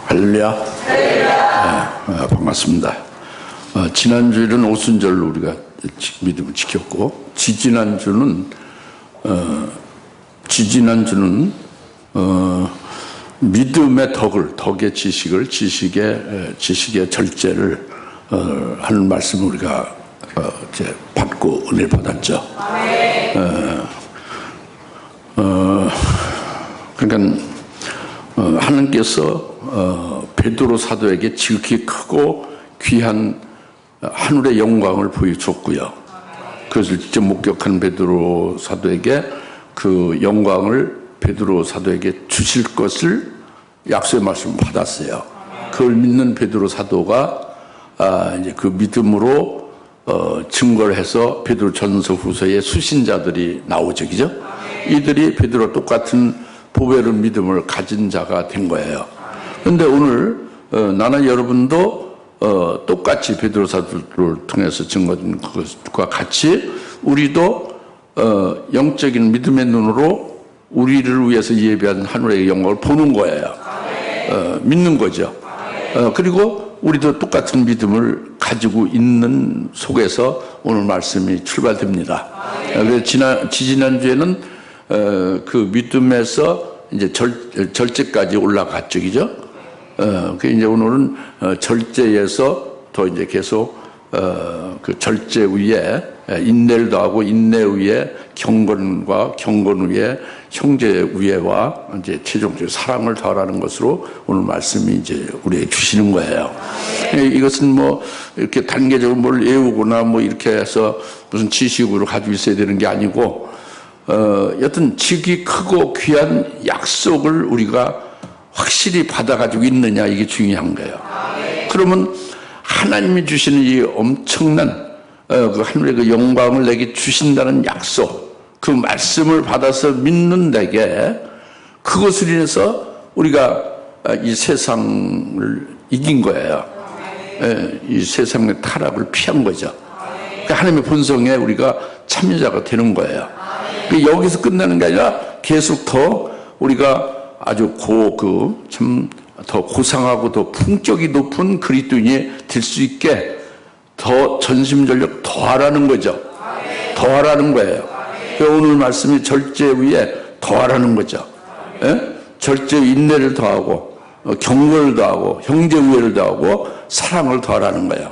할렐루야. 네, 반갑습니다. 지난주에는 오순절로 우리가 믿음을 지켰고, 지지난주는 믿음의 덕의 지식을, 지식의 절제를 하는 말씀을 우리가 이제 받고 은혜를 받았죠. 그러니까 하나님께서 베드로 사도에게 지극히 크고 귀한 하늘의 영광을 보여줬고요. 그것을 직접 목격한 베드로 사도에게 그 영광을 베드로 사도에게 주실 것을 약속의 말씀을 받았어요. 그걸 믿는 베드로 사도가 이제 그 믿음으로 증거를 해서 베드로 전서 후서에 수신자들이 나오죠, 그죠? 이들이 베드로 똑같은 보배로운 믿음을 가진 자가 된 거예요. 그런데 오늘 나나 여러분도 똑같이 베드로 사도를 통해서 증거된 것과 같이 우리도 영적인 믿음의 눈으로 우리를 위해서 예비한 하늘의 영광을 보는 거예요. 믿는 거죠. 그리고 우리도 똑같은 믿음을 가지고 있는 속에서 오늘 말씀이 출발됩니다. 그래서 지난주에는 그 믿음에서 이제 절제까지 올라갔죠, 그죠? 그 이제 오늘은 절제에서 더 이제 계속 그 절제 위에 인내를 더하고 인내 위에 경건과 경건 위에 형제 위에와 이제 최종적으로 사랑을 더하라는 것으로 오늘 말씀이 이제 우리에게 주시는 거예요. 이것은 뭐 이렇게 단계적으로 뭘 외우거나 뭐 이렇게 해서 무슨 지식으로 가지고 있어야 되는 게 아니고 여튼 지극히 크고 귀한 약속을 우리가 확실히 받아가지고 있느냐, 이게 중요한 거예요. 그러면 하나님이 주시는 이 엄청난 그 하늘의 그 영광을 내게 주신다는 약속, 그 말씀을 받아서 믿는 내게 그것을 인해서 우리가 이 세상을 이긴 거예요. 이 세상의 타락을 피한 거죠. 그러니까 하나님의 본성에 우리가 참여자가 되는 거예요. 여기서 끝나는 게 아니라 계속 더 우리가 아주 참 더 고상하고 더 품격이 높은 그리스도인이 될 수 있게 더 전심전력 더하라는 거죠. 더하라는 거예요. 오늘 말씀이 절제 위에 더하라는 거죠. 절제 인내를 더하고 경건을 더하고 형제 우애를 더하고 사랑을 더하라는 거예요.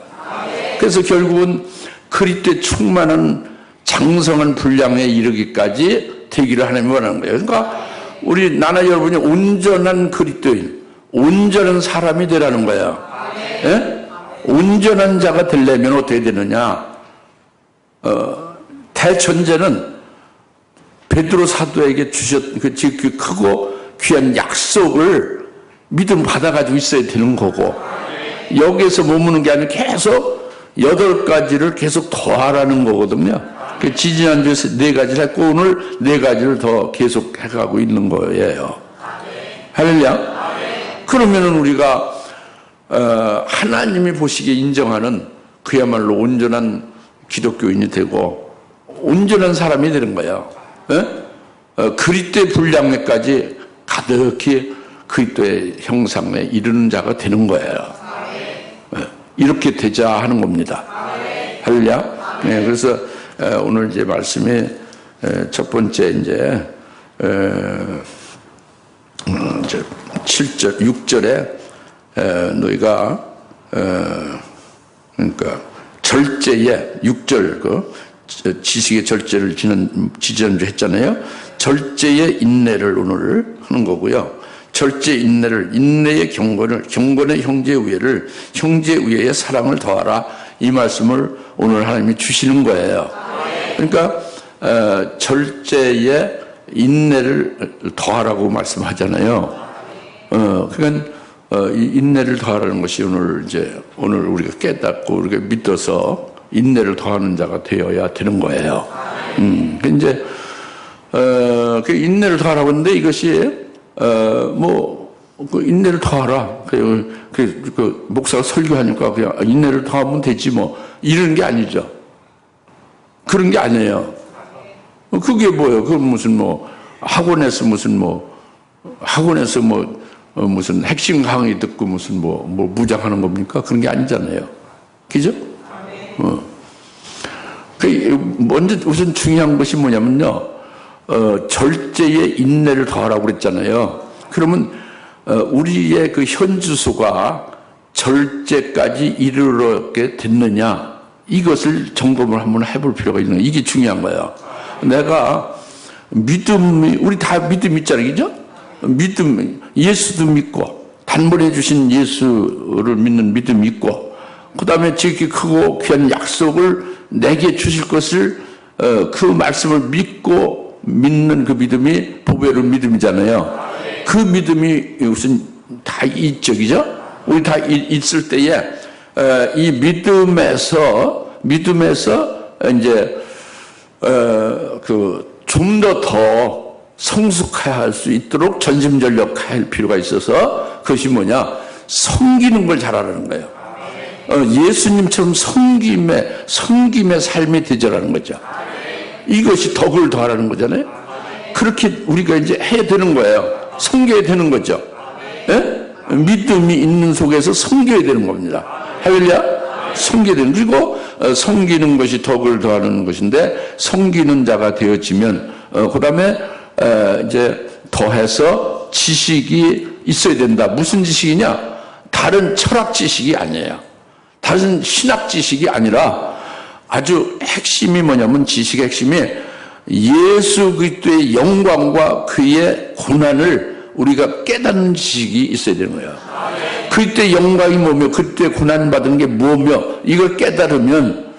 그래서 결국은 그리스도의 충만한 장성한 분량에 이르기까지 되기를 하나님이 원하는 거예요. 그러니까 우리 나나 여러분이 온전한 그리스도인, 온전한 사람이 되라는 거예요. 온전한 자가 되려면 어떻게 되느냐? 대천제는 베드로 사도에게 주셨 그 크고 귀한 약속을 믿음 받아가지고 있어야 되는 거고, 여기에서 머무는 게 아니라 계속 8가지를 계속 더하라는 거거든요. 지지난주에 4가지를 했고 오늘 4가지를 더 계속 해가고 있는 거예요. 할렐루야. 그러면은 우리가 하나님이 보시기에 인정하는 그야말로 온전한 기독교인이 되고 온전한 사람이 되는 거예요. 그리스도의 분량에까지 가득히 그리스도의 형상에 이르는 자가 되는 거예요. 이렇게 되자 하는 겁니다. 할렐루야. 그래서 오늘 이제 말씀이 첫 번째 이제 7절, 6절에 너희가 그러니까 절제에 6절 그 지식의 절제를 지지난주 했잖아요. 절제의 인내를 오늘 하는 거고요. 절제 인내를, 인내의 경건을, 경건의 형제 우애를, 형제 우애의 사랑을 더하라, 이 말씀을 오늘 하나님이 주시는 거예요. 그러니까 절제의 인내를 더하라고 말씀하잖아요. 그러니까 이 인내를 더하라는 것이 오늘 우리가 깨닫고 우리가 믿어서 인내를 더하는 자가 되어야 되는 거예요. 이제 그 인내를 더하라고 하는데 이것이 그 인내를 더하라. 그 목사가 설교하니까 그냥 인내를 더하면 되지 뭐 이런 게 아니죠. 그런 게 아니에요. 그게 뭐예요? 그 무슨 학원에서 무슨 핵심 강의 듣고 무슨 뭐 무장하는 겁니까? 그런 게 아니잖아요. 그죠? 먼저 우선 중요한 것이 뭐냐면요. 절제의 인내를 더하라고 그랬잖아요. 그러면 우리의 그 현주소가 절제까지 이르게 됐느냐, 이것을 점검을 한번 해볼 필요가 있는 거예요. 이게 중요한 거예요. 내가 믿음이, 우리 다 믿음 있잖아요. 그죠? 믿음, 예수도 믿고, 단번에 주신 예수를 믿는 믿음이 있고, 그 다음에 지극히 크고 귀한 약속을 내게 주실 것을, 그 말씀을 믿고 믿는 그 믿음이 보배로운 믿음이잖아요. 그 믿음이 무슨 다 이적이죠? 우리 다 있을 때에, 이 믿음에서 이제, 좀 더 성숙해야 할 수 있도록 전심전력할 필요가 있어서, 그것이 뭐냐? 섬기는 걸 잘하라는 거예요. 예수님처럼 섬김의 삶이 되자라는 거죠. 이것이 덕을 더하라는 거잖아요. 그렇게 우리가 이제 해야 되는 거예요. 섬겨야 되는 거죠. 예? 믿음이 있는 속에서 섬겨야 되는 겁니다. 할렐루야? 섬겨야 되는, 그리고 섬기는 것이 덕을 더하는 것인데, 섬기는 자가 되어지면 그 다음에 이제 더해서 지식이 있어야 된다. 무슨 지식이냐? 다른 철학 지식이 아니에요. 다른 신학 지식이 아니라 아주 핵심이 뭐냐면, 지식의 핵심이 예수 그리스도의 영광과 그의 고난을 우리가 깨닫는 지식이 있어야 되는 거예요. 그때 영광이 뭐며, 그때 고난받은 게 뭐며, 이걸 깨달으면,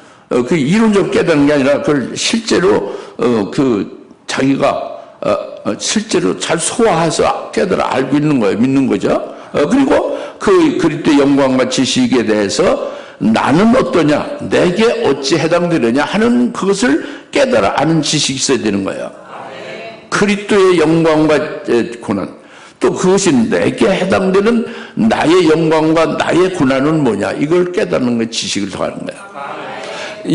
그 이론적으로 깨닫는 게 아니라 그걸 실제로, 자기가, 실제로 잘 소화해서 깨달아 알고 있는 거예요. 믿는 거죠. 그리고 그 그리스도의 영광과 지식에 대해서 나는 어떠냐, 내게 어찌 해당되느냐 하는 그것을 깨달아 아는 지식이 있어야 되는 거예요. 그리스도의 영광과 고난, 또 그것이 내게 해당되는 나의 영광과 나의 고난은 뭐냐, 이걸 깨닫는 게 지식을 더하는 거야.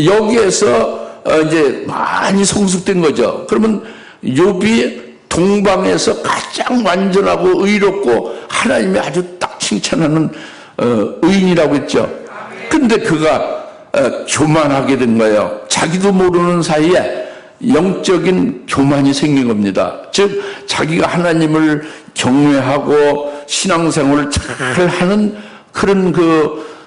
여기에서 이제 많이 성숙된 거죠. 그러면 욥이 동방에서 가장 완전하고 의롭고 하나님이 아주 딱 칭찬하는 의인이라고 했죠. 근데 그가 교만하게 된 거예요. 자기도 모르는 사이에 영적인 교만이 생긴 겁니다. 즉 자기가 하나님을 경외하고 신앙생활을 잘 하는 그런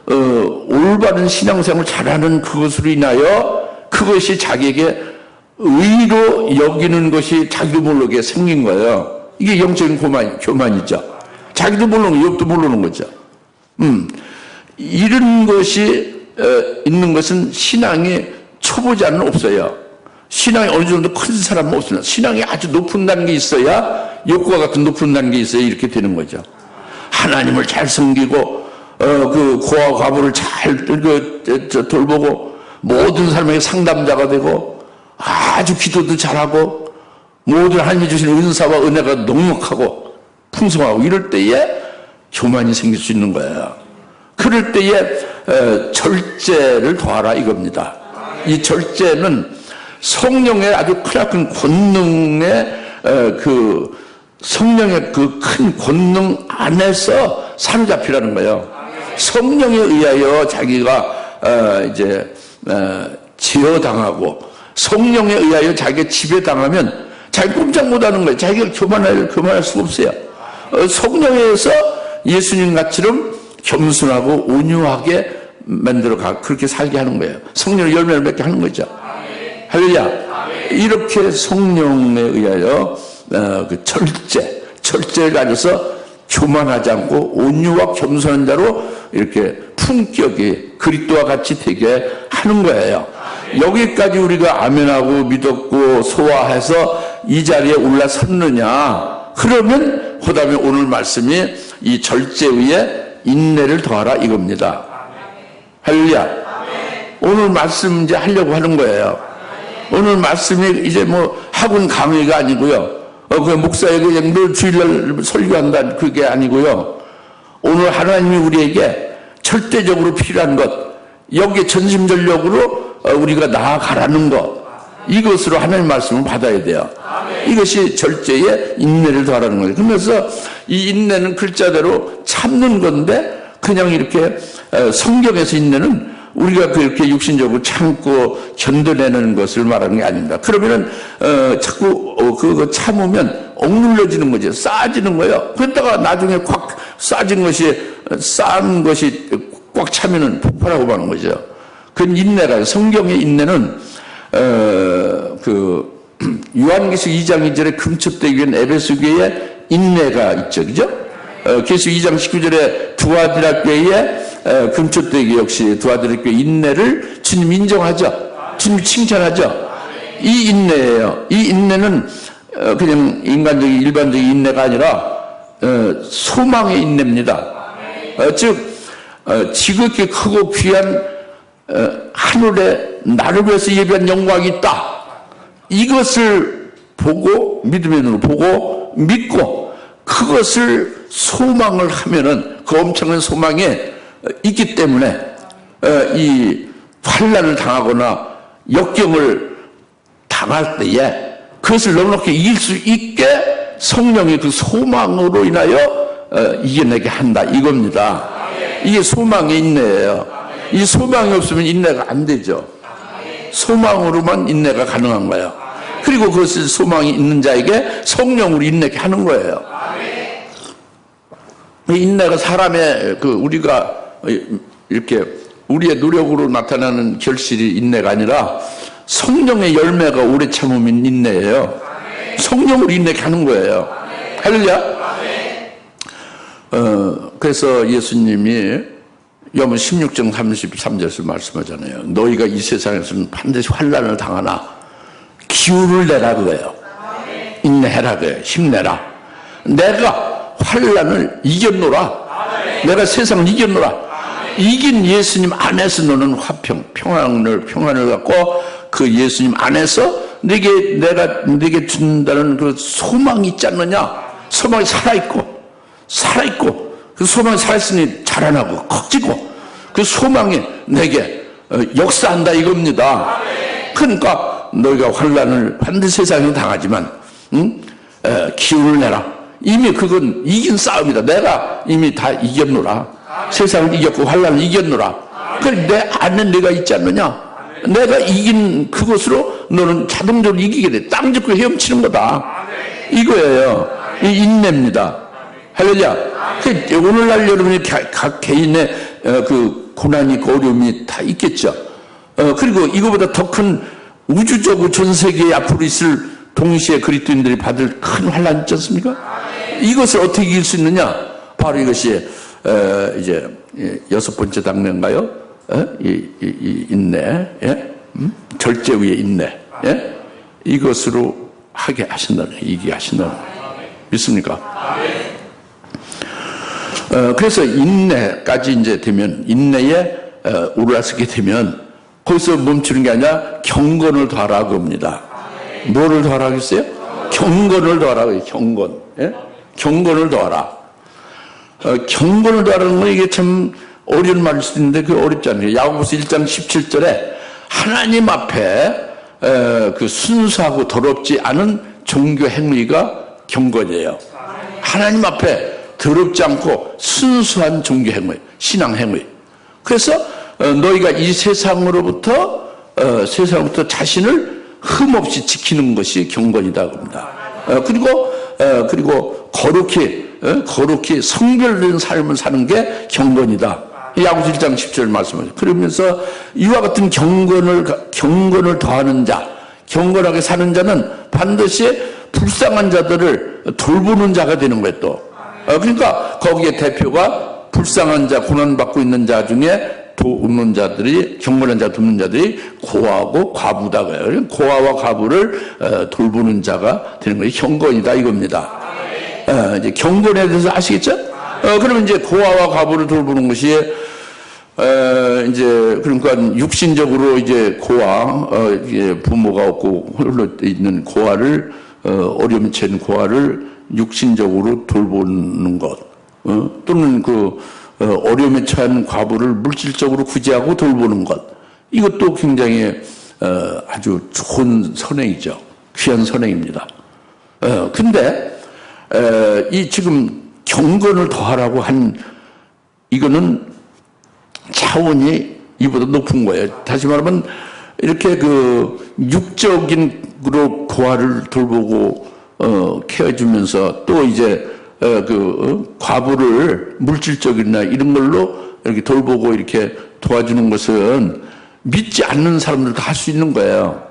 올바른 신앙생활을 잘하는 그것으로 인하여 그것이 자기에게 의로 여기는 것이 자기도 모르게 생긴 거예요. 이게 영적인 교만이죠. 자기도 모르는 거, 욥도 모르는 거죠. 이런 것이 있는 것은 신앙의 초보자는 없어요. 신앙이 어느 정도 큰 사람은 없습니다. 신앙이 아주 높은 단계 있어야, 욥과 같은 높은 단계 있어야 이렇게 되는 거죠. 하나님을 잘 섬기고 그 고아 과부를 잘 돌보고 모든 사람에게 상담자가 되고 아주 기도도 잘하고 모든 하나님이 주신 은사와 은혜가 넉넉하고 풍성하고 이럴 때에 교만이 생길 수 있는 거예요. 그럴 때에 절제를 더하라 이겁니다. 이 절제는 성령의 아주 크나큰 권능의 성령의 그 큰 권능 안에서 사로잡히라는 거예요. 성령에 의하여 자기가 이제 제어당하고 성령에 의하여 자기가 지배당하면 자기 꼼짝 못하는 거예요. 자기가 교만할 수가 없어요. 성령에 의해서 예수님 같이럼 겸손하고 온유하게 만들어가 그렇게 살게 하는 거예요. 성령의 열매를 맺게 하는 거죠. 할렐루야. 이렇게 성령에 의하여 그 절제를 가져서 교만하지 않고 온유와 겸손한 자로 이렇게 품격이 그리스도와 같이 되게 하는 거예요. 여기까지 우리가 아멘하고 믿었고 소화해서 이 자리에 올라섰느냐, 그러면 그 다음에 오늘 말씀이 이 절제 위에 인내를 더하라 이겁니다. 할렐루야. 오늘 말씀 이제 하려고 하는 거예요. 오늘 말씀이 이제 뭐 학원 강의가 아니고요. 그 목사에게 그냥 늘 주일날 설교한다 그게 아니고요. 오늘 하나님이 우리에게 절대적으로 필요한 것, 여기에 전심전력으로 우리가 나아가라는 것, 이것으로 하나님 말씀을 받아야 돼요. 이것이 절제에 인내를 더하라는 거예요. 그러면서 이 인내는 글자대로 참는 건데 그냥 이렇게 성경에서 인내는 우리가 그렇게 육신적으로 참고 견뎌내는 것을 말하는 게 아닙니다. 그러면은 자꾸 그거 참으면 억눌러지는 거죠. 쌓아지는 거예요. 그러다가 나중에 꽉 쌓은 것이 꽉 차면은 폭발하고 마는 거죠. 그건 인내가, 성경의 인내는 요한계시록 2장 2절에 금첩되기 위한 에베소 교회에 인내가 있죠. 그죠? 계시록 2장 19절에 두아디라 교회에 금첩되기 역시 두아디라 교회 인내를 주님 인정하죠. 주님 칭찬하죠. 이 인내예요. 이 인내는 그냥 인간적인 일반적인 인내가 아니라 소망의 인내입니다. 즉 지극히 크고 귀한 하늘에 나를 위해서 예비한 영광이 있다. 이것을 보고 믿음의 눈으로 보고 믿고 그것을 소망을 하면은 그 엄청난 소망에 있기 때문에 이 환난을 당하거나 역경을 당할 때에 그것을 넉넉히 이길 수 있게 성령이 그 소망으로 인하여 이겨내게 한다 이겁니다. 이게 소망의 인내예요. 이 소망이 없으면 인내가 안 되죠. 소망으로만 인내가 가능한 거예요. 그리고 그것을 소망이 있는 자에게 성령으로 인내케 하는 거예요. 이 인내가 사람의 우리가 이렇게 우리의 노력으로 나타나는 결실이 인내가 아니라 성령의 열매가 오래 참으면 인내예요. 성령으로 인내케 하는 거예요. 할렐루야. 그래서 예수님이 요한 16장 33절에서 말씀하잖아요. 너희가 이 세상에서는 반드시 환난을 당하나 기운을 내라 그거예요. 인내해라 그거예요. 힘내라. 내가 환난을 이겼노라. 내가 세상을 이겼노라. 이긴 예수님 안에서 너는 평안을 갖고 그 예수님 안에서 내가 네게 준다는 그 소망이 있지 않느냐. 소망이 살아있고 그 소망이 살아있으니 자라나고 커지고 그 소망이 내게 역사한다 이겁니다. 그러니까 너희가 환난을 반드시 세상에 당하지만 기운을 내라. 이미 그건 이긴 싸움이다. 내가 이미 다 이겼노라. 세상을 이겼고 환난을 이겼노라. 그래 내 안에 내가 있지 않느냐. 내가 이긴 그것으로 너는 자동적으로 이기게 돼. 땅 짚고 헤엄치는 거다. 이거예요. 이 인내입니다. 할렐루야. 오늘날 여러분이 각 개인의 그 고난이 있고 어려움이 다 있겠죠. 그리고 이거보다 더 큰 우주적으로 전 세계에 앞으로 있을 동시에 그리스도인들이 받을 큰 환난 있지 않습니까? 이것을 어떻게 이길 수 있느냐? 바로 이것이 이제 6번째 단계인가요? 이 인내, 절제 위의 인내, 이것으로 하게 하신다는 거예요. 이기게 하신다는 거예요. 믿습니까? 그래서 인내까지 이제 되면, 인내에 올라서게 되면, 거기서 멈추는 게 아니라 경건을 더하라 그럽니다. 뭐를 더하라 그랬어요? 경건을 더하라 그래요. 경건. 경건을 더하라. 경건을 더하라는 건 이게 참 어려운 말일 수도 있는데 그 어렵지 않아요. 야고보서 1장 17절에 하나님 앞에 그 순수하고 더럽지 않은 종교 행위가 경건이에요. 하나님 앞에 더럽지 않고 순수한 종교 행위, 신앙 행위. 그래서 너희가 이 세상으로부터 자신을 흠없이 지키는 것이 경건이다 그럽니다. 그리고 거룩히 성별된 삶을 사는 게 경건이다. 야고보서 1장 10절 말씀하죠. 그러면서 이와 같은 경건을 더하는 자, 경건하게 사는 자는 반드시 불쌍한 자들을 돌보는 자가 되는 거예요. 또 그러니까 거기에 대표가 불쌍한 자, 고난받고 있는 자 중에 돕는 자들이, 경건한 자 돕는 자들이 고아하고 과부다 그래요. 고아와 과부를 돌보는 자가 되는 거예요. 경건이다 이겁니다. 이제 경건에 대해서 아시겠죠? 그러면 이제 고아와 과부를 돌보는 것이 이제 그러니까 육신적으로 이제 고아, 부모가 없고 홀로 있는 고아를 어려움에 처한 고아를 육신적으로 돌보는 것, 또는 어려움에 처한 과부를 물질적으로 구제하고 돌보는 것, 이것도 굉장히 아주 좋은 선행이죠. 귀한 선행입니다. 근데 이 지금 경건을 더하라고 한 이거는 차원이 이보다 높은 거예요. 다시 말하면 이렇게 그 육적인으로 고아를 돌보고 케어해주면서 또 이제 과부를 물질적이나 이런 걸로 이렇게 돌보고 이렇게 도와주는 것은 믿지 않는 사람들도 할 수 있는 거예요.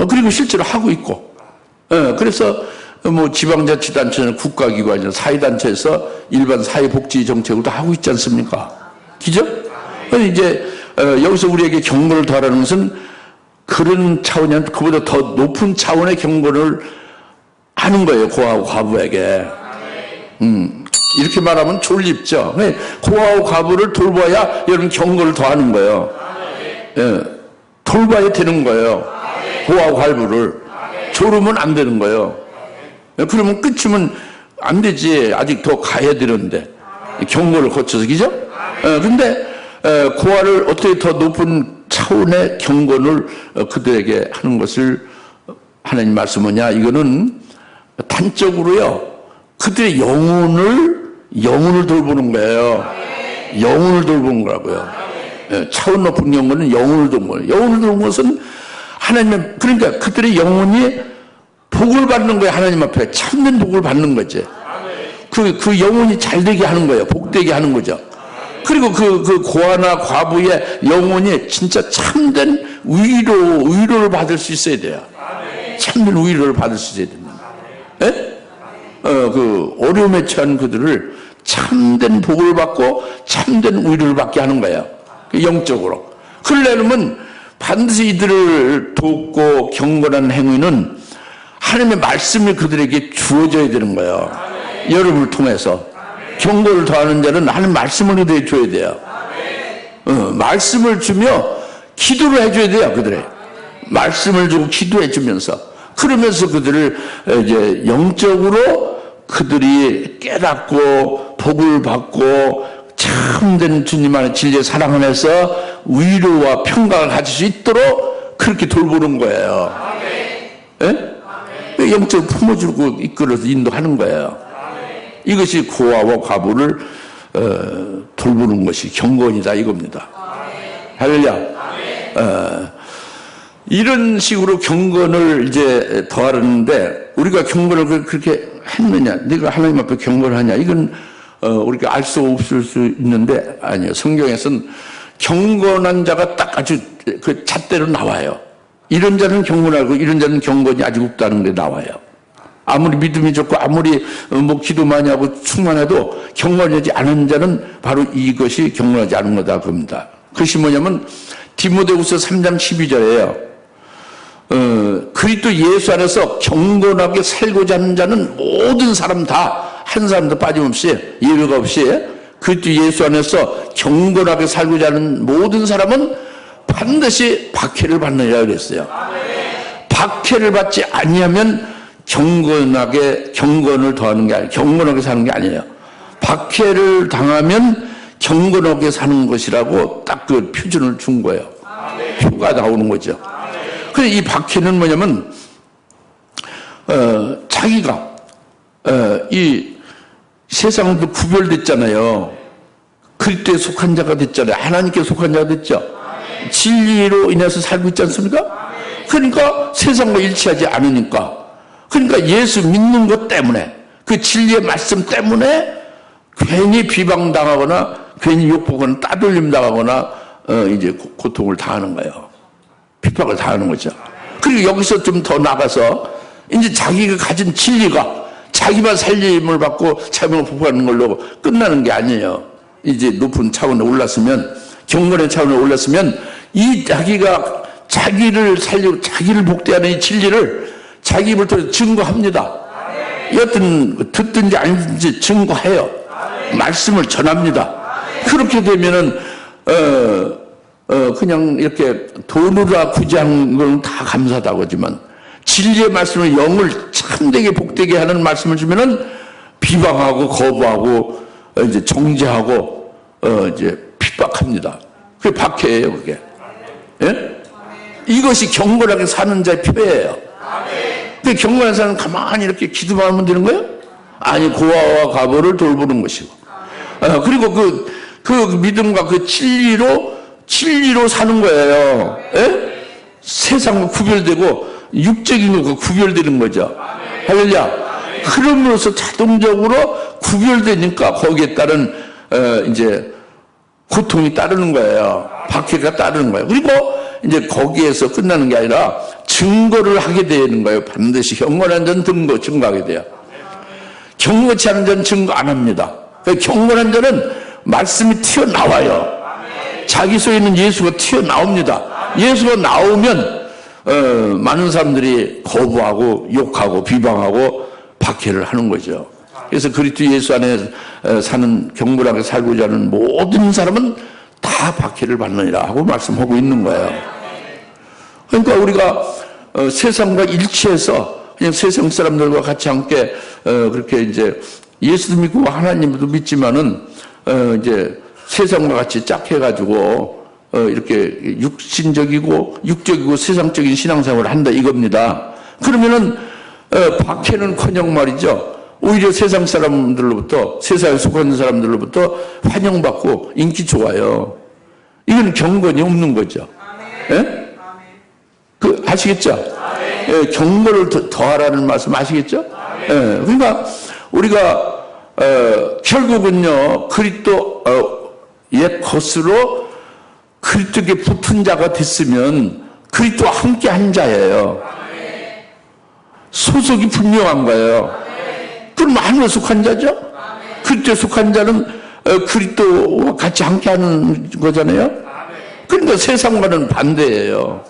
그리고 실제로 하고 있고. 그래서 뭐 지방자치단체나 국가기관이나 사회단체에서 일반 사회복지 정책을 다 하고 있지 않습니까? 그죠? 이제 여기서 우리에게 경건을 더하라는 것은 그런 차원이 아니라 그보다 더 높은 차원의 경건을 하는 거예요. 고아하고 과부에게. 이렇게 말하면 졸립죠. 고아하고 과부를 돌봐야 여러분 경건을 더하는 거예요. 돌봐야 되는 거예요. 고아하고 과부를. 졸으면 안 되는 거예요. 그러면 끝이면 안 되지. 아직 더 가야 되는데. 경건을 거쳐서, 그죠? 근데 고아를 어떻게 더 높은 차원의 경건을 그들에게 하는 것을 하나님 말씀 뭐냐? 이거는 단적으로요. 그들의 영혼을 돌보는 거예요. 영혼을 돌보는 거라고요. 차원 높은 경건은 영혼을 돌보는 거예요. 영혼을 돌보는 것은 하나님, 그러니까 그들의 영혼이 복을 받는 거예요. 하나님 앞에 참된 복을 받는 거지. 그 영혼이 잘 되게 하는 거예요. 복되게 하는 거죠. 그리고 그 고아나 과부의 영혼이 진짜 참된 위로를 받을 수 있어야 돼요. 참된 위로를 받을 수 있어야 됩니다. 예? 그 어려움에 처한 그들을 참된 복을 받고 참된 위로를 받게 하는 거예요. 영적으로. 그러려면 반드시 이들을 돕고 경건한 행위는 하나님의 말씀이 그들에게 주어져야 되는 거예요. 여러분을 통해서. 경건을 더하는 자는 하나님 말씀을 그들에게 줘야 돼요. 말씀을 주며 기도를 해줘야 돼요. 그들의 말씀을 주고 기도해 주면서 그러면서 그들을 이제 영적으로 그들이 깨닫고 복을 받고 참된 주님 안에 진리의 사랑 안에서 위로와 평강을 가질 수 있도록 그렇게 돌보는 거예요. 예? 영적으로 품어주고 이끌어서 인도하는 거예요. 이것이 고아와 과부를 돌보는 것이 경건이다 이겁니다. 할렐루야. 이런 식으로 경건을 이제 더하는데 우리가 경건을 그렇게 했느냐? 네가 하나님 앞에 경건하냐? 이건 우리가 알 수 없을 수 있는데 아니요. 성경에서는 경건한 자가 딱 아주 그 잣대로 나와요. 이런 자는 경건하고 이런 자는 경건이 아직 없다는 게 나와요. 아무리 믿음이 좋고 아무리 뭐 기도 많이 하고 충만해도 경건하지 않은 자는 바로 이것이 경건하지 않은 거다 그럽니다. 그것이 뭐냐면 디모데후서 3장 12절에요. 그리스도 예수 안에서 경건하게 살고자 하는 자는 모든 사람 다 한 사람도 빠짐없이 예외가 없이 그리스도 예수 안에서 경건하게 살고자 하는 모든 사람은 반드시 박해를 받느니라 그랬어요. 박해를 받지 아니하면 경건을 더하는 게 아니에요. 경건하게 사는 게 아니에요. 박해를 당하면 경건하게 사는 것이라고 딱 그 표준을 준 거예요. 표가 나오는 거죠. 근데 이 박해는 뭐냐면 자기가 이 세상도 구별됐잖아요. 그리스도에 속한 자가 됐잖아요. 하나님께 속한 자가 됐죠. 진리로 인해서 살고 있지 않습니까? 그러니까 세상과 일치하지 않으니까. 그러니까 예수 믿는 것 때문에 그 진리의 말씀 때문에 괜히 비방당하거나 괜히 욕보거나 따돌림 당하거나 이제 고통을 당하는 거예요. 핍박을 당하는 거죠. 그리고 여기서 좀 더 나가서 이제 자기가 가진 진리가 자기만 살림을 받고 자기만 복받는 걸로 끝나는 게 아니에요. 이제 높은 차원에 올랐으면 경건의 차원에 올랐으면 이 자기가 자기를 살리고 자기를 복대하는 이 진리를 자기 입을 통해서 증거합니다. 여튼 듣든지 안 듣든지 증거해요. 말씀을 전합니다. 그렇게 되면은 그냥 이렇게 돈으로 구제하는 건 다 감사하다고 하지만 진리의 말씀을 영을 참되게 복되게 하는 말씀을 주면은 비방하고 거부하고 이제 정죄하고 이제 핍박합니다. 그게 박해예요, 그게. 예? 이것이 경건하게 사는 자의 표예요. 근데 경건한 사람은 가만히 이렇게 기도만 하면 되는 거예요? 아니, 고아와 과부를 돌보는 것이고. 그리고 그 믿음과 그 진리로 사는 거예요. 예? 세상과 구별되고 육적인 것과 구별되는 거죠. 할렐루야. 그럼으로써 자동적으로 구별되니까 거기에 따른 이제 고통이 따르는 거예요. 박해가 따르는 거예요. 그리고 이제 거기에서 끝나는 게 아니라 증거를 하게 되는 거예요. 반드시 경건한 자는 증거하게 돼요. 경건치 않은 자는 증거 안 합니다. 경건한 자는 말씀이 튀어나와요. 자기 속에 있는 예수가 튀어나옵니다. 예수가 나오면 많은 사람들이 거부하고 욕하고 비방하고 박해를 하는 거죠. 그래서 그리스도 예수 안에 사는 경건하게 살고자 하는 모든 사람은 다 박해를 받느니라 하고 말씀하고 있는 거예요. 그러니까 우리가 세상과 일치해서 그냥 세상 사람들과 같이 함께 그렇게 이제 예수도 믿고 하나님도 믿지만은 이제 세상과 같이 짝해가지고 이렇게 육적이고 세상적인 신앙생활을 한다 이겁니다. 그러면은 박해는커녕 말이죠. 오히려 세상 사람들로부터 세상에 속한 사람들로부터 환영받고 인기 좋아요. 이건 경건이 없는 거죠. 예? 그 아시겠죠? 예, 경건을 더하라는 말씀 아시겠죠? 예, 그러니까 우리가 결국은요 그리스도의 것으로 그리스도께 붙은 자가 됐으면 그리스도와 함께 한 자예요. 소속이 분명한 거예요. 그럼 하늘에 속한 자죠? 그리스도에 속한 자는 그리스도와 같이 함께 하는 거잖아요. 그러니까 세상과는 반대예요.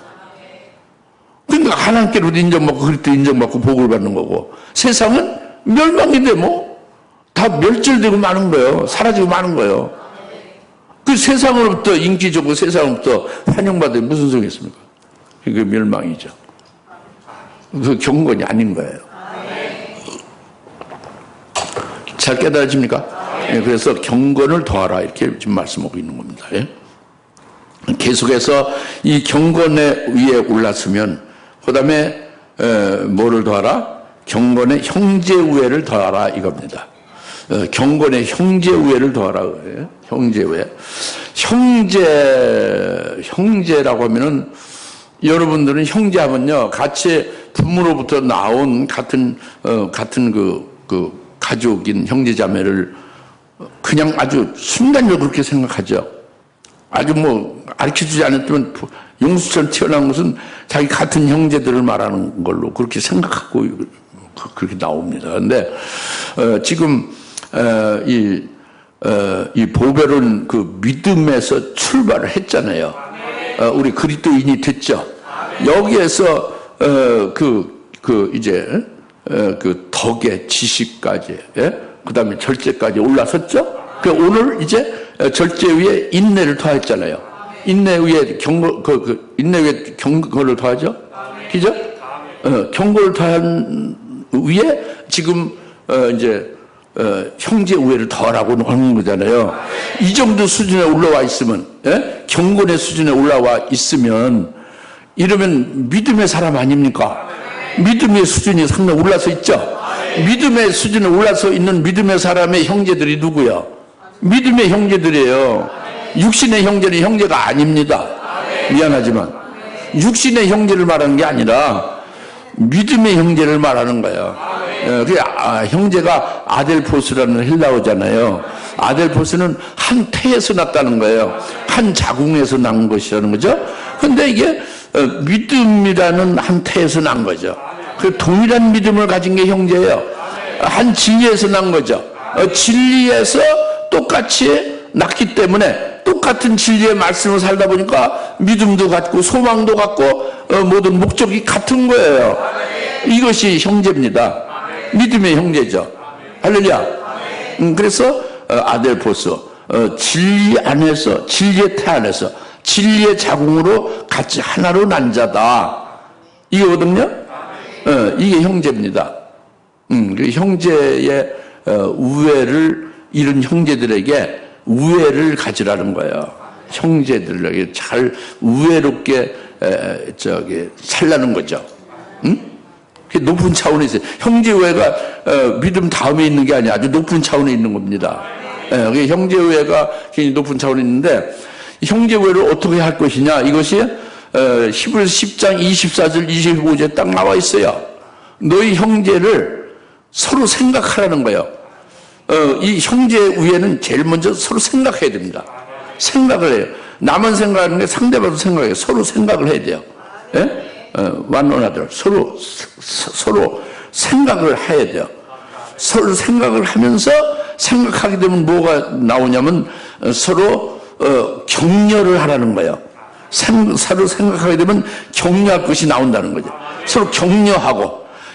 그러니까 하나님께로도 인정받고 그리스도 인정받고 복을 받는 거고, 세상은 멸망인데 뭐 다 멸절되고 마는 거예요. 사라지고 마는 거예요. 그 세상으로부터 인기 좋고 세상으로부터 환영받으면 무슨 소용이 있습니까? 그게 멸망이죠. 그 경건이 아닌 거예요. 잘 깨달아집니까? 예, 그래서 경건을 더하라 이렇게 지금 말씀하고 있는 겁니다. 예? 계속해서 이 경건의 위에 올랐으면 그 다음에 뭐를 더하라? 경건의 형제 우애를 더하라 이겁니다. 경건의 형제 우애를 더하라. 예? 형제 우애. 형제라고 하면은 여러분들은 형제하면요 같이 부모로부터 나온 같은 그 가족인 형제자매를 그냥 아주 순간적으로 그렇게 생각하죠. 아주 뭐 가르쳐주지 않았지만 용수처럼 튀어나온 것은 자기 같은 형제들을 말하는 걸로 그렇게 생각하고 그렇게 나옵니다. 그런데 지금 이 보배로는 그 믿음에서 출발을 했잖아요. 우리 그리스도인이 됐죠. 여기에서 이제 그 덕의 지식까지, 예? 그 다음에 절제까지 올라섰죠. 그 오늘 이제 절제 위에 인내를 더했잖아요. 인내 위에 인내 위에 경고를 더하죠. 그죠? 경고를 더한 위에 지금 이제 형제 우애를 더하라고 하는 거잖아요. 이 정도 수준에 올라와 있으면, 예? 경건의 수준에 올라와 있으면 이러면 믿음의 사람 아닙니까? 믿음의 수준이 상당히 올라서 있죠. 믿음의 수준에 올라서 있는 믿음의 사람의 형제들이 누구요? 믿음의 형제들이에요. 육신의 형제는 형제가 아닙니다. 미안하지만 육신의 형제를 말하는 게 아니라 믿음의 형제를 말하는 거예요. 형제가 아델포스라는 헬라어잖아요. 아델포스는 한 태에서 났다는 거예요. 한 자궁에서 난 것이라는 거죠. 근데 이게 믿음이라는 한 태에서 난 거죠. 그 동일한 믿음을 가진 게 형제예요. 한 진리에서 난 거죠. 진리에서 똑같이 났기 때문에 똑같은 진리의 말씀을 살다 보니까 믿음도 같고 소망도 같고 모든 목적이 같은 거예요. 이것이 형제입니다. 믿음의 형제죠. 할렐루야. 그래서 아델포스 진리 안에서 진리의 태 안에서 진리의 자궁으로 같이 하나로 난 자다. 이거거든요. 이게 형제입니다. 그 형제의 우애를 이런 형제들에게 우애를 가지라는 거예요. 형제들에게 잘 우애롭게 살라는 거죠. 응? 높은 차원에 있어요. 형제 우애가 믿음 다음에 있는 게 아니라 아주 높은 차원에 있는 겁니다. 형제 우애가 굉장히 높은 차원에 있는데, 형제 우애를 어떻게 할 것이냐, 이것이 히브리서 10장 24절 25절에 딱 나와 있어요. 너희 형제를 서로 생각하라는 거예요. 이 형제 우애는 제일 먼저 서로 생각해야 됩니다. 생각을 해요. 나만 생각하는 게 상대방도 생각해요. 서로 생각을 해야 돼요. 예? one another. 서로 생각을 해야 돼요. 서로 생각을 하면서 생각하게 되면 뭐가 나오냐면 서로 격려를 하라는 거예요. 서로 생각하게 되면 격려할 것이 나온다는 거죠. 서로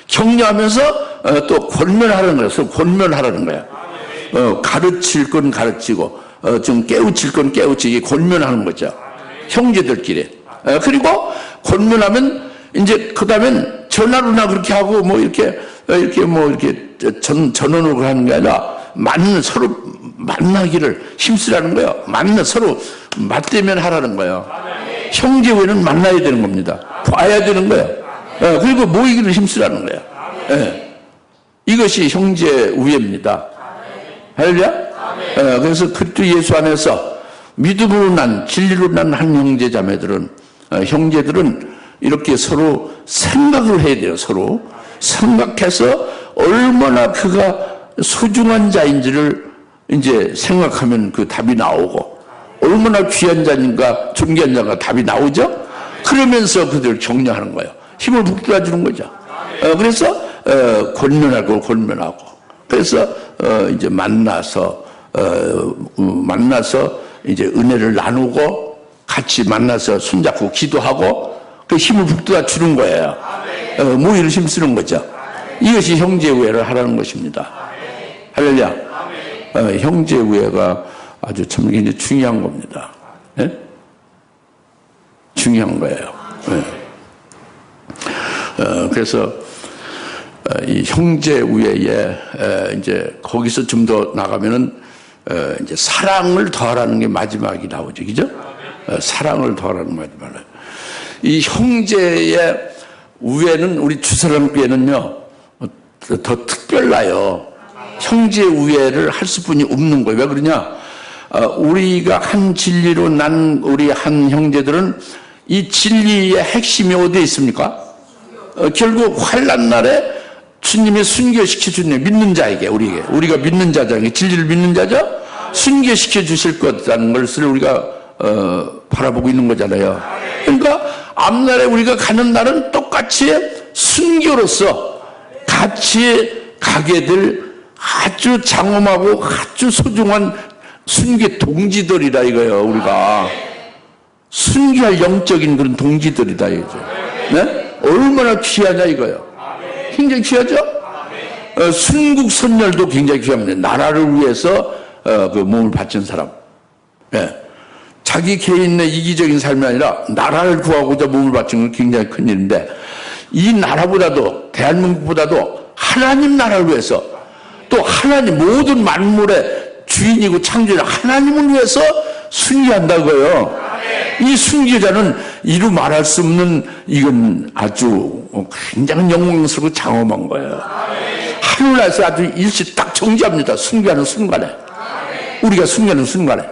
격려하면서 또 권면하라는 거예요. 서로 권면하라는 거예요. 가르칠 건 가르치고 좀 깨우칠 건 깨우치게 권면하는 거죠. 형제들끼리. 그리고 권면하면 이제 그다음엔 전화로나 그렇게 하고 뭐 이렇게 전원으로 하는 게 아니라 서로 만나기를 힘쓰라는 거예요. 서로 맞대면 하라는 거예요. 형제 우애는 만나야 되는 겁니다. 봐야 되는 거예요. 그리고 모이기를 힘쓰라는 거예요. 이것이 형제 우애입니다. 할렐루야. 그래서 그리스도 예수 안에서 믿음으로 난 진리로 난 한 형제 자매들은 형제들은 이렇게 서로 생각을 해야 돼요. 서로 생각해서 얼마나 그가 소중한 자인지를 이제 생각하면 그 답이 나오고, 얼마나 귀한 자인가 존귀한 자가 답이 나오죠. 그러면서 그들을 격려하는 거예요. 힘을 북돋아 주는 거죠. 그래서 권면하고 그래서 이제 만나서 이제 은혜를 나누고 같이 만나서 손잡고 기도하고 그 힘을 북돋아 주는 거예요. 모이를 힘쓰는 거죠. 이것이 형제 우애를 하라는 것입니다. 할렐루야. 형제 우애가 아주 참 굉장히 중요한 겁니다. 네? 중요한 거예요. 네. 그래서 이 형제 우애에 이제 거기서 좀 더 나가면은 이제 사랑을 더하라는 게 마지막이 나오죠, 그죠? 사랑을 더하라는 마지막에. 이 형제의 우애는 우리 주사람교회는요 더 특별나요. 형제 우애를 할 수뿐이 없는 거예요. 왜 그러냐? 우리가 한 진리로 난 우리 한 형제들은 이 진리의 핵심이 어디에 있습니까? 결국 환난 날에 주님이 순교시켜 주는 믿는 자에게 우리가 믿는 자잖아요. 진리를 믿는 자죠. 순교시켜 주실 거라는 것을 우리가 바라보고 있는 거잖아요. 그러니까 앞날에 우리가 가는 날은 똑같이 순교로서 같이 가게 될 아주 장엄하고 아주 소중한 순교 동지들이다 이거예요. 우리가 순교할 영적인 그런 동지들이다 이거죠. 네? 얼마나 귀하냐 이거예요. 굉장히 귀하죠? 순국선열도 굉장히 귀합니다. 나라를 위해서 그 몸을 바친 사람. 네. 자기 개인의 이기적인 삶이 아니라 나라를 구하고자 몸을 바치는 건 굉장히 큰 일인데, 이 나라보다도 대한민국보다도 하나님 나라를 위해서, 또 하나님 모든 만물의 주인이고 창조자 하나님을 위해서 순교한다고요. 이 순교자는 이루 말할 수 없는, 이건 아주 굉장히 영광스럽고 장엄한 거예요. 하늘나라에서 아주 일시 딱 정지합니다. 순교하는 순간에. 우리가 순교하는 순간에.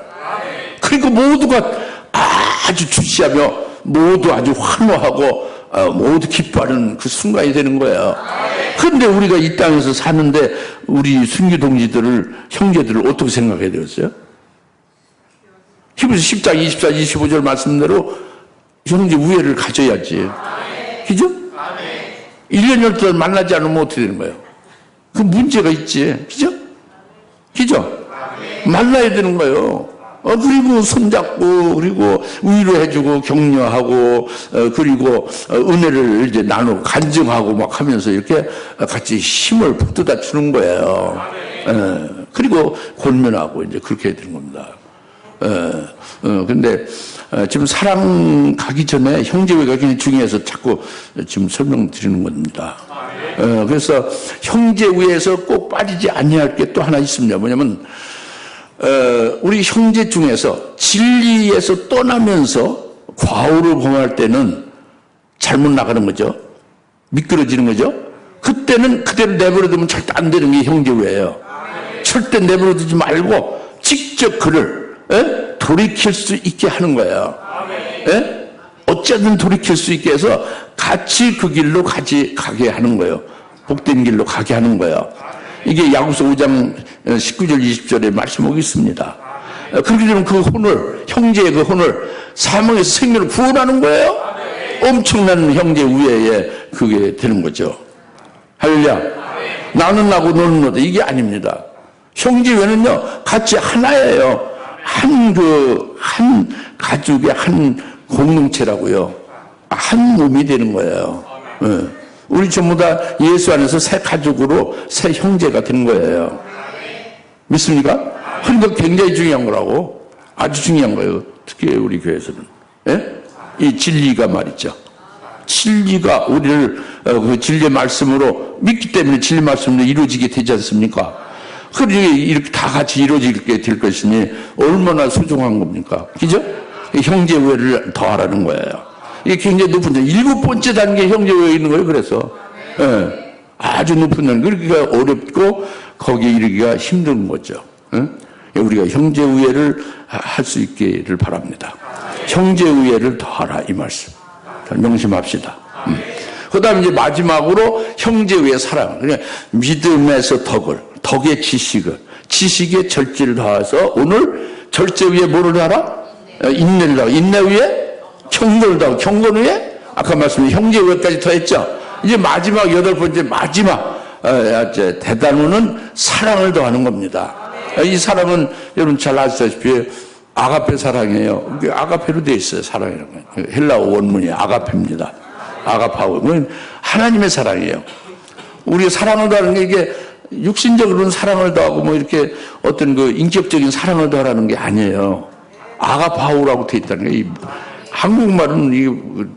그리고 모두가 아주 주시하며 모두 아주 환호하고 모두 기뻐하는 그 순간이 되는 거예요. 그런데 우리가 이 땅에서 사는데 우리 순교 동지들을, 형제들을 어떻게 생각해야 되겠어요? 히브리서 10장 24, 25절 말씀대로 형제 우애를 가져야지. 그죠? 1년 12달 만나지 않으면 어떻게 되는 거예요? 그 문제가 있지. 그죠? 그죠? 만나야 되는 거예요. 그리고 손잡고, 그리고 위로해주고, 격려하고, 그리고 은혜를 이제 나누고, 간증하고 막 하면서 이렇게 같이 힘을 북돋아 주는 거예요. 그리고 권면하고 이제 그렇게 해야 되는 겁니다. 근데 지금 사랑 가기 전에 형제우애가 굉장히 중요해서 자꾸 지금 설명드리는 겁니다. 그래서 형제우애에서 꼭 빠지지 아니할 게 또 하나 있습니다. 뭐냐면 우리 형제 중에서 진리에서 떠나면서 과오로 범할 때는 잘못 나가는 거죠. 미끄러지는 거죠. 그때는 그대로 내버려두면 절대 안 되는 게 형제우애예요. 절대 내버려두지 말고 직접 그를 돌이킬 수 있게 하는 거예요. 어쨌든 돌이킬 수 있게 해서 같이 그 길로 가게 하는 거예요. 복된 길로 가게 하는 거예요. 이게 야고보서 5장 19절 20절에 말씀하고 있습니다. 그렇게 되면 그 혼을, 형제의 그 혼을 사망에서 생명을 구원하는 거예요. 엄청난 형제 우애에 그게 되는 거죠. 할렐루야. 나는 나고 너는 너다 이게 아닙니다. 형제 우애는요 같이 하나예요. 한 가족의 한 공동체라고요. 한 몸이 되는 거예요. 우리 전부 다 예수 안에서 새 가족으로 새 형제가 되는 거예요. 믿습니까? 그러니까 굉장히 중요한 거라고. 아주 중요한 거예요. 특히 우리 교회에서는. 이 진리가 말이죠. 진리가 우리를 그 진리의 말씀으로 믿기 때문에 진리 말씀으로 이루어지게 되지 않습니까? 그러니 이렇게 다 같이 이루어지게 될 것이니 얼마나 소중한 겁니까? 그죠? 형제 우애를 더하라는 거예요. 이게 굉장히 높은 점. 7번째 단계 형제 우애 있는 거예요. 그래서 아주 높은 단계. 그러기가 어렵고 거기에 이르기가 힘든 거죠. 우리가 형제 우애를 할 수 있기를 바랍니다. 형제 우애를 더하라 이 말씀. 명심합시다. 그 다음에 이제 마지막으로 형제 우애 사랑. 그러니까 믿음에서 덕의 지식의 절제를 더해서 오늘 절제 위에 뭐를 더하라? 인내를 더하고 인내 위에 경건을 더하고 경건 위에 아까 말씀드린 형제 우애까지 더했죠. 이제 마지막 8번째 마지막 대단원은 사랑을 더하는 겁니다. 이 사랑은 여러분 잘 아시다시피 아가페 사랑이에요. 아가페로 되어 있어요. 사랑이라는 거. 헬라어 원문이 아가페입니다. 아가파오. 하나님의 사랑이에요. 우리가 사랑을 더하는 게 이게 육신적으로는 사랑을 더하고 뭐 이렇게 어떤 그 인격적인 사랑을 더하라는 게 아니에요. 아가파오라고 되어 있다는 게 한국말은 이게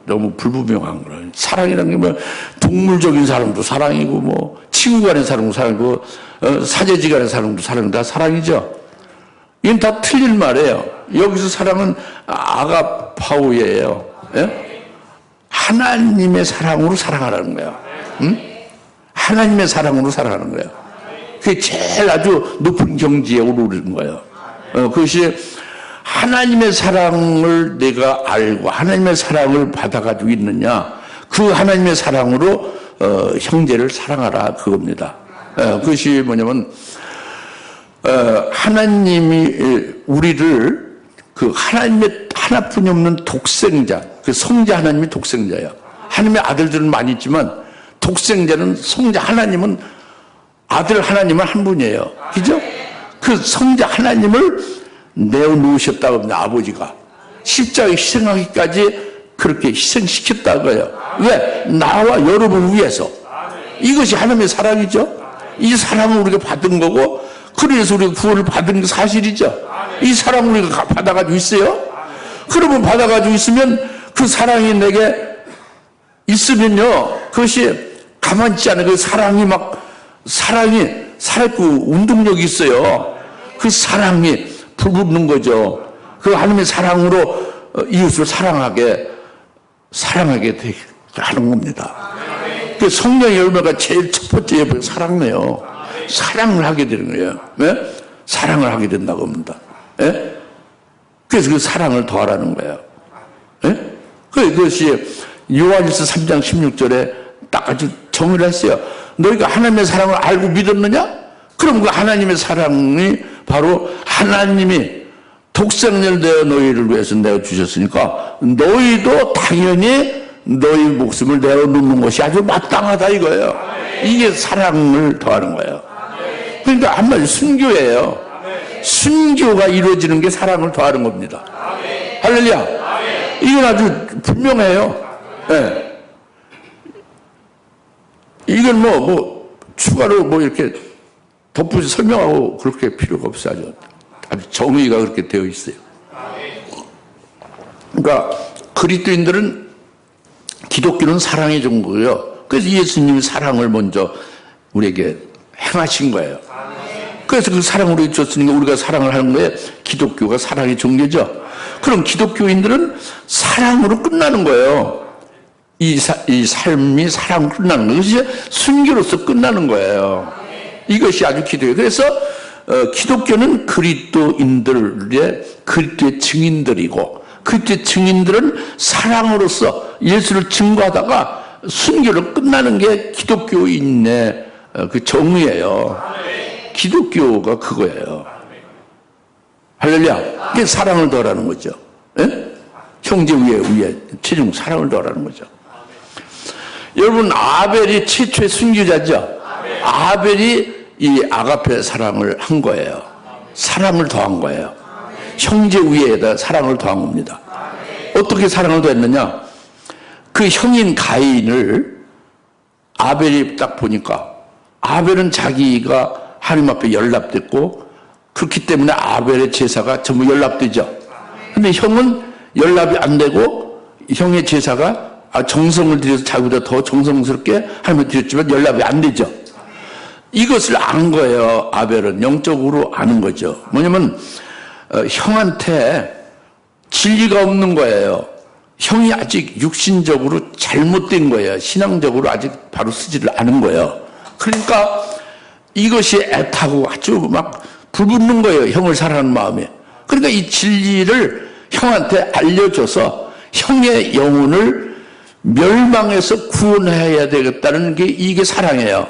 너무 불분명한 거예요. 사랑이라는 게 뭐 동물적인 사랑도 사랑이고 뭐 친구 간의 사랑도 사랑이고 사제지 간의 사랑도 사랑이고 다 사랑이죠. 이건 다 틀린 말이에요. 여기서 사랑은 아가파오예요. 하나님의 사랑으로 사랑하라는 거예요. 하나님의 사랑으로 사랑하는 거예요. 그게 제일 아주 높은 경지에 오르는 거예요. 그것이 하나님의 사랑을 내가 알고 하나님의 사랑을 받아가지고 있느냐, 그 하나님의 사랑으로 형제를 사랑하라 그겁니다. 그것이 뭐냐면 하나님이 우리를 그 하나님의 하나뿐이 없는 독생자, 그 성자 하나님이 독생자예요. 하나님의 아들들은 많이 있지만 독생자는 성자 하나님은 아들 하나님은 한 분이에요. 그죠? 그 성자 하나님을 내어놓으셨다고 합니다. 아버지가 십자가에 희생하기까지 그렇게 희생시켰다고요. 왜? 나와 여러분 위해서. 이것이 하나님의 사랑이죠. 이 사랑을 우리가 받은 거고 그래서 우리가 구원을 받은 게 사실이죠. 이 사랑을 우리가 받아가지고 있어요. 그러면 받아가지고 있으면 그 사랑이 내게 있으면요, 그것이 가만히 있지 않아요. 그 사랑이 살아있고 운동력이 있어요. 그 사랑이 불붙는 거죠. 그 하나님의 사랑으로 이웃을 사랑하게 되게 하는 겁니다. 그 성령의 열매가 제일 첫 번째 예배가 사랑이에요. 사랑을 하게 되는 거예요. 네? 사랑을 하게 된다고 합니다. 네? 그래서 그 사랑을 더하라는 거예요. 네? 그것이 요한일서 3장 16절에 딱 아주 정의를 했어요. 너희가 하나님의 사랑을 알고 믿었느냐? 그럼 그 하나님의 사랑이 바로 하나님이 독생자를 내어 너희를 위해서 내어주셨으니까 너희도 당연히 너희 목숨을 내어놓는 것이 아주 마땅하다 이거예요. 이게 사랑을 더하는 거예요. 그러니까 한마디로 순교예요. 순교가 이루어지는 게 사랑을 더하는 겁니다. 할렐루야. 이건 아주 분명해요. 네. 이건 뭐 추가로 뭐 이렇게 덧붙여 설명하고 그렇게 필요가 없어요. 아주 정의가 그렇게 되어 있어요. 그러니까 그리스도인들은 기독교는 사랑의 종교고요. 그래서 예수님이 사랑을 먼저 우리에게 행하신 거예요. 그래서 그 사랑으로 줬으니까 우리가 사랑을 하는 거에 기독교가 사랑의 종교죠. 그럼 기독교인들은 사랑으로 끝나는 거예요. 이 삶이 사랑으로 끝나는 거예요. 이것이 순교로서 끝나는 거예요. 이것이 아주 기독교. 그래서 기독교는 그리스도의 증인들이고, 그리스도의 증인들은 사랑으로서 예수를 증거하다가 순교로 끝나는 게 기독교인의 그 정의예요. 기독교가 그거예요. 할렐루야. 그게 사랑을 더하라는 거죠. 예? 형제 위에 최종 사랑을 더하라는 거죠. 여러분, 아벨이 최초의 순교자죠. 아벨이 이 아가페 사랑을 한 거예요. 사랑을 더한 거예요. 형제 위에다 사랑을 더한 겁니다. 어떻게 사랑을 더했느냐? 그 형인 가인을 아벨이 딱 보니까, 아벨은 자기가 하나님 앞에 연락됐고, 그렇기 때문에 아벨의 제사가 전부 연락되죠. 근데 형은 연락이 안 되고, 형의 제사가 정성을 들여서 자기보다 더 정성스럽게 하나님을 드렸지만 연락이 안 되죠. 이것을 안 거예요. 아벨은 영적으로 아는 거죠. 뭐냐면 형한테 진리가 없는 거예요. 형이 아직 육신적으로 잘못된 거예요. 신앙적으로 아직 바로 쓰지를 않은 거예요. 그러니까 이것이 애타고 아주 막 불붙는 거예요. 형을 사랑하는 마음에. 그러니까 이 진리를 형한테 알려줘서 형의 영혼을 멸망해서 구원해야 되겠다는 게 이게 사랑이에요.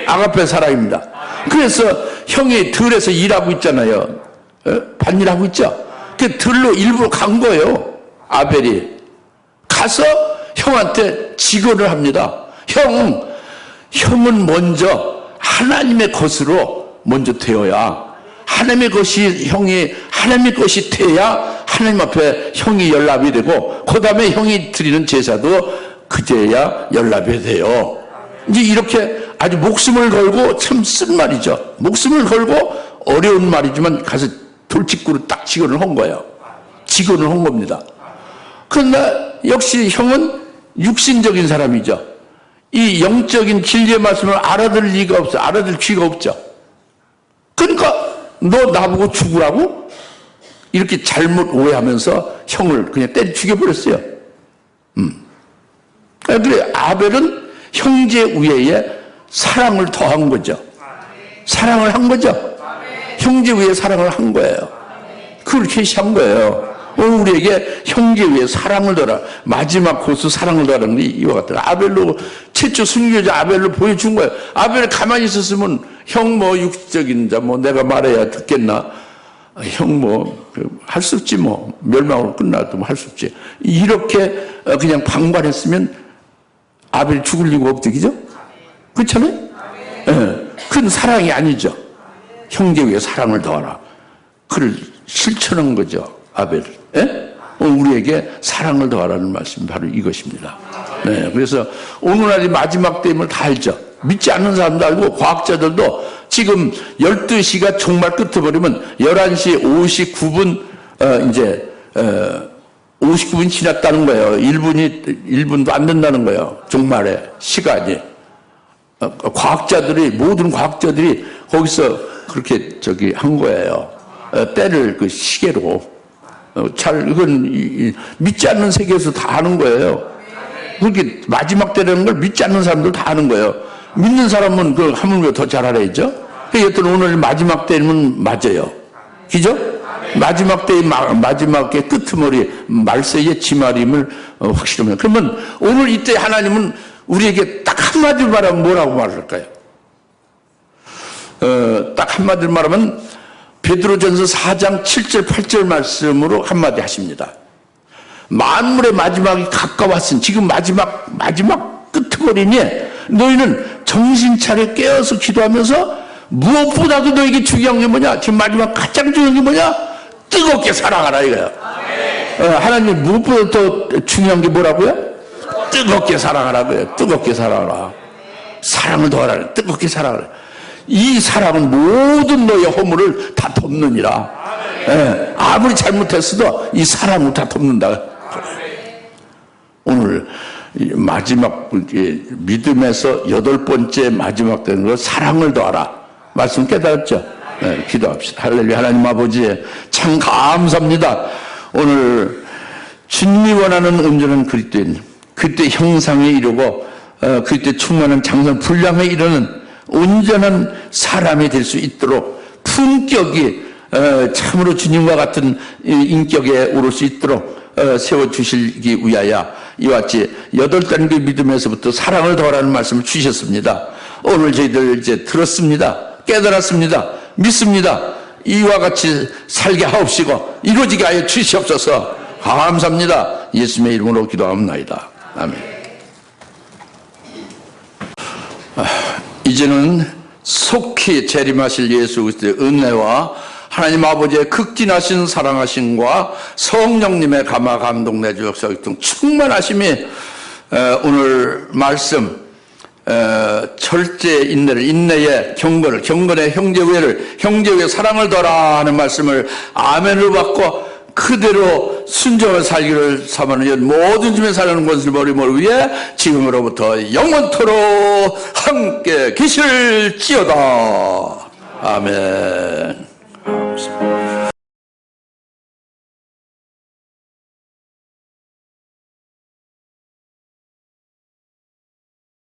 아가페 사랑입니다. 그래서 형이 들에서 일하고 있잖아요. 밭일하고 있죠. 그 들로 일부러 간 거예요. 아벨이 가서 형한테 직언을 합니다. 형은 먼저 하나님의 것으로 먼저 되어야, 하나님의 것이 하나님의 것이 돼야 하나님 앞에 형이 연락이 되고, 그 다음에 형이 드리는 제사도 그제야 연락이 돼요. 이제 이렇게 아주 목숨을 걸고, 참 쓴 말이죠. 목숨을 걸고 어려운 말이지만 가서 돌직구로 딱 직언을 한 거예요. 직언을 한 겁니다. 그러나 역시 형은 육신적인 사람이죠. 이 영적인 진리의 말씀을 알아들 리가 없어. 알아들 귀가 없죠. 그러니까 너 나보고 죽으라고? 이렇게 잘못 오해하면서 형을 그냥 때려 죽여버렸어요. 그래, 아벨은 형제 우애에 사랑을 더한 거죠. 사랑을 한 거죠. 형제 우애에 사랑을 한 거예요. 그렇게 한 거예요. 오늘 우리에게 형제 우애에 사랑을 더하라. 마지막 고수 사랑을 더하라는 게 이와 같다. 아벨로, 최초 순교자 아벨로 보여준 거예요. 아벨이 가만히 있었으면 형 육적인 자 내가 말해야 듣겠나? 형 할 수 없지 멸망으로 끝나도 할 수 없지. 이렇게 그냥 방관했으면 아벨이 죽을 리가 없죠. 그죠? 그렇잖아요? 예. 그건 사랑이 아니죠. 형제 위에 사랑을 더하라. 그를 실천한 거죠. 아벨을. 예? 우리에게 사랑을 더하라는 말씀이 바로 이것입니다. 네. 그래서 오늘날이 마지막 때임을 다 알죠. 믿지 않는 사람도 알고, 과학자들도 지금 12시가 종말 끝에 버리면 11시 59분, 이제, 59분 지났다는 거예요. 1분도 안 된다는 거예요. 종말의 시간이. 모든 과학자들이 거기서 그렇게 한 거예요. 때를 그 시계로. 이건 믿지 않는 세계에서 다 아는 거예요. 그렇게 마지막 때라는 걸 믿지 않는 사람들 다 아는 거예요. 믿는 사람은 그걸 하물며 더 잘 알아야죠. 여튼 오늘 마지막 때는 맞아요. 그죠? 마지막 때의 마지막의 끄트머리, 말세의 지말임을 확실합니다. 그러면 오늘 이때 하나님은 우리에게 딱 한마디로 말하면 뭐라고 말할까요? 딱 한마디로 말하면 베드로전서 4장 7절 8절 말씀으로 한마디 하십니다. 만물의 마지막이 가까웠으니, 지금 마지막 끄트머리니 너희는 정신 차려 깨어서 기도하면서 무엇보다도 너에게 중요한 게 뭐냐? 지금 마지막 가장 중요한 게 뭐냐? 뜨겁게 사랑하라 이거야. 하나님 무엇보다 더 중요한 게 뭐라고요? 뜨겁게 사랑하라고요. 뜨겁게 사랑하라. 사랑을 더하라. 뜨겁게 사랑하라. 이 사랑은 모든 너의 허물을 다 덮느니라. 아무리 잘못했어도 이 사랑을 다 덮는다. 오늘 마지막 믿음에서 8번째 마지막 되는 거, 사랑을 더하라. 말씀 깨달았죠? 기도합시다. 할렐루야. 하나님 아버지, 참 감사합니다. 오늘 주님이 원하는 온전한 그리스도인, 그리스도의 형상에 이르고 그리스도의 충만한 장선 분량에 이르는 온전한 사람이 될 수 있도록 품격이 참으로 주님과 같은 인격에 오를 수 있도록 세워주시기 위하여 이와 같이 8단계 믿음에서부터 사랑을 더하라는 말씀을 주셨습니다. 오늘 저희들 이제 들었습니다. 깨달았습니다. 믿습니다. 이와 같이 살게 하옵시고 이루어지게 하여 주시옵소서. 감사합니다. 예수님의 이름으로 기도합니다. 아멘. 이제는 속히 재림하실 예수 그리스도의 은혜와 하나님 아버지의 극진하신 사랑하심과 성령님의 감화 감동 내주 역사 등 충만하심이 오늘 말씀 철제 인내를, 인내의 경건을, 경건의 형제외를, 형제외 사랑을 더하라 하는 말씀을 아멘을 받고 그대로 순종을 살기를 사모하는 모든 주의 사랑하는 것을 버림을 위해 지금으로부터 영원토록 함께 계실지어다. 아멘.